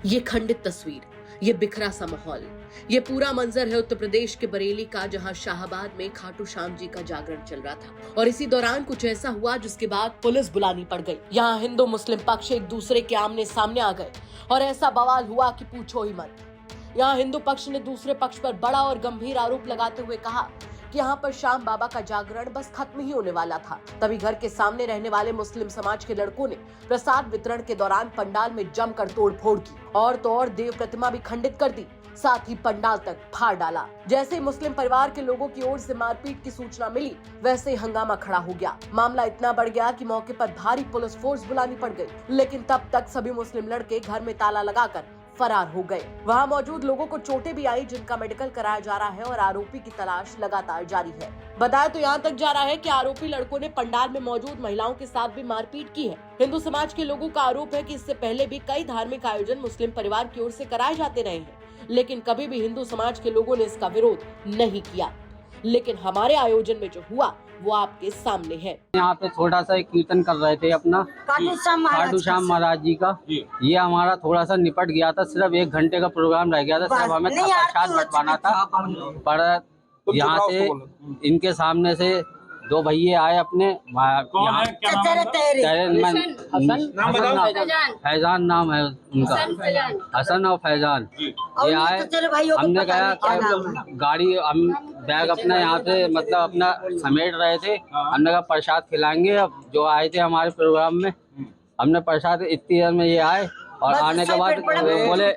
ये खंडित तस्वीर, ये बिखरा सा माहौल, ये पूरा मंजर है उत्तर प्रदेश के बरेली का, जहां शाहबाद में खाटू श्याम जी का जागरण चल रहा था और इसी दौरान कुछ ऐसा हुआ जिसके बाद पुलिस बुलानी पड़ गई। यहाँ हिंदू मुस्लिम पक्ष एक दूसरे के आमने सामने आ गए और ऐसा बवाल हुआ कि पूछो ही मत। यहाँ हिंदू पक्ष ने दूसरे पक्ष पर बड़ा और गंभीर आरोप लगाते हुए कहा कि यहाँ पर श्याम बाबा का जागरण बस खत्म ही होने वाला था। तभी घर के सामने रहने वाले मुस्लिम समाज के लड़कों ने प्रसाद वितरण के दौरान पंडाल में जमकर तोड़फोड़ की और तो और देव प्रतिमा भी खंडित कर दी, साथ ही पंडाल तक फाड़ डाला। जैसे ही मुस्लिम परिवार के लोगों की ओर से मारपीट की सूचना मिली, वैसे ही हंगामा खड़ा हो गया। मामला इतना बढ़ गया कि मौके पर भारी पुलिस फोर्स बुलानी पड़ गई, लेकिन तब तक सभी मुस्लिम लड़के घर में ताला लगाकर फरार हो गए। वहां मौजूद लोगों को चोटें भी आई, जिनका मेडिकल कराया जा रहा है और आरोपी की तलाश लगातार जारी है। बताया तो यहाँ तक जा रहा है कि आरोपी लड़कों ने पंडाल में मौजूद महिलाओं के साथ भी मारपीट की है। हिंदू समाज के लोगों का आरोप है कि इससे पहले भी कई धार्मिक आयोजन मुस्लिम परिवार की ओर से कराए जाते रहे हैं, लेकिन कभी भी हिंदू समाज के लोगों ने इसका विरोध नहीं किया। लेकिन हमारे आयोजन में जो हुआ वो आपके सामने है। यहाँ पे छोटा सा एक कीर्तन कर रहे थे अपना खाटू श्याम महाराज जी का। ये हमारा थोड़ा सा निपट गया था, सिर्फ 1 घंटे का प्रोग्राम रह गया था। सिर्फ हमें प्रसाद बंटवाना था, पर यहाँ से इनके सामने से 2 भैये आए अपने। फैजान नाम है उनका, हसन और फैजान। ये आए, हमने कहा गाड़ी हम बैग अपना यहाँ से मतलब अपना समेट रहे थे। हमने कहा प्रसाद खिलाएंगे। अब जो आए थे हमारे प्रोग्राम में, हमने प्रसाद इतनी देर में ये आए और आने के बाद बोले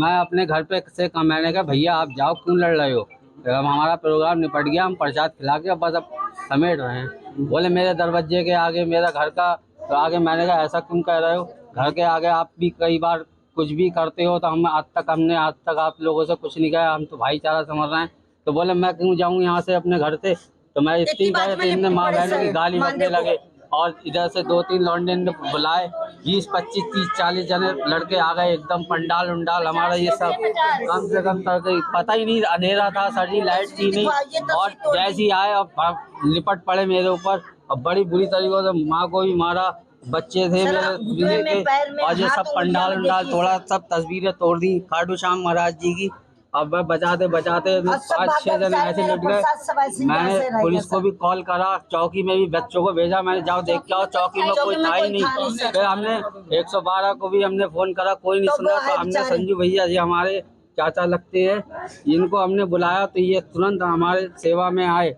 मैं अपने घर पे से मैंने कहा भैया आप जाओ, क्यों लड़ रहे हो? अब हमारा प्रोग्राम निपट गया, हम प्रसाद खिला के बस अब समेट रहे हैं। बोले मेरे दरवाजे के आगे, मेरा घर का तो आगे। मैंने कहा ऐसा क्यों कह रहे हो? घर के आगे आप भी कई बार कुछ भी करते हो, तो हमने आज तक आप लोगों से कुछ नहीं कहा, हम तो भाईचारा समझ रहे हैं। तो बोले मैं क्यों जाऊँ यहाँ से अपने घर से? तो मैं इतनी कहे तो इनने माँ बहनों की गाली बकने लगे और इधर से 2-3 लौंडे ने बुलाए। 20, 25, 30, 40 जने लड़के आ गए। एकदम पंडाल उंडाल हमारा ये सब कम से कम पता ही नहीं, अंधेरा था, सारी लाइट थी नहीं। और जैसे ही आए और लिपट पड़े मेरे ऊपर और बड़ी बुरी तरीके से माँ को भी मारा, बच्चे थे मेरे के, और ये सब पंडाल उंडाल थोड़ा सब तस्वीरें तोड़ दी खाटू श्याम महाराज जी की। अब बजाते 5-6 जने ऐसे लुट गए। मैंने पुलिस को भी कॉल करा, चौकी में भी बच्चों को भेजा, मैंने जाओ देख के आओ। चौकी में कोई था ही नहीं। फिर हमने 112 को भी हमने फोन करा, कोई नहीं सुना। तो हमने संजू भैया जी हमारे चाचा लगते हैं, इनको हमने बुलाया तो ये तुरंत हमारे सेवा में आए।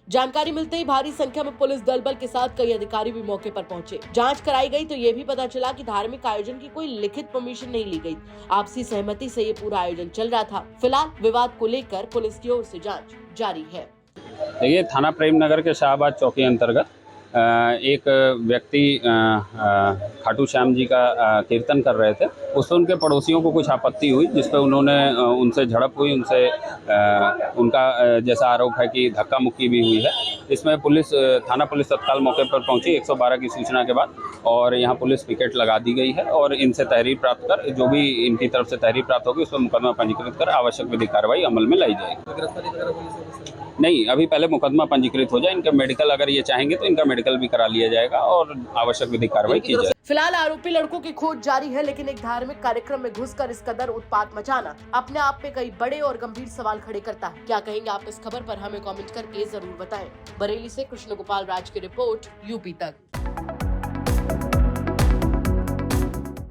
जानकारी मिलते ही भारी संख्या में पुलिस दल बल के साथ कई अधिकारी भी मौके पर पहुंचे। जांच कराई गई तो ये भी पता चला कि धार्मिक आयोजन की कोई लिखित परमिशन नहीं ली गई। आपसी सहमति से ये पूरा आयोजन चल रहा था। फिलहाल विवाद को लेकर पुलिस की ओर से जांच जारी है। देखिए, थाना प्रेम नगर के शाहबाद चौकी अंतर्गत एक व्यक्ति खाटू श्याम जी का कीर्तन कर रहे थे। उससे उनके पड़ोसियों को कुछ आपत्ति हुई, जिस पर उन्होंने उनसे झड़प हुई। उनसे उनका जैसा आरोप है कि धक्का मुक्की भी हुई है। इसमें थाना पुलिस तत्काल मौके पर पहुंची 112 की सूचना के बाद, और यहाँ पुलिस पिकेट लगा दी गई है और इनसे तहरीर प्राप्त कर, जो भी इनकी तरफ से तहरीर प्राप्त होगी उस पर मुकदमा पंजीकृत कर आवश्यक विधिक कार्रवाई अमल में लाई जाएगी। नहीं, अभी पहले मुकदमा पंजीकृत हो जाए। इनका मेडिकल अगर ये चाहेंगे तो इनका मेडिकल भी करा लिया जाएगा और आवश्यक विधिक कार्रवाई की जाएगी। फिलहाल आरोपी लड़कों की खोज जारी है, लेकिन एक धार्मिक कार्यक्रम में घुसकर इस कदर उत्पात मचाना अपने आप में कई बड़े और गंभीर सवाल खड़े करता है। क्या कहेंगे आप इस खबर पर? हमें कमेंट करके जरूर बताएं। बरेली से कृष्ण गोपाल राज की रिपोर्ट, यूपी तक।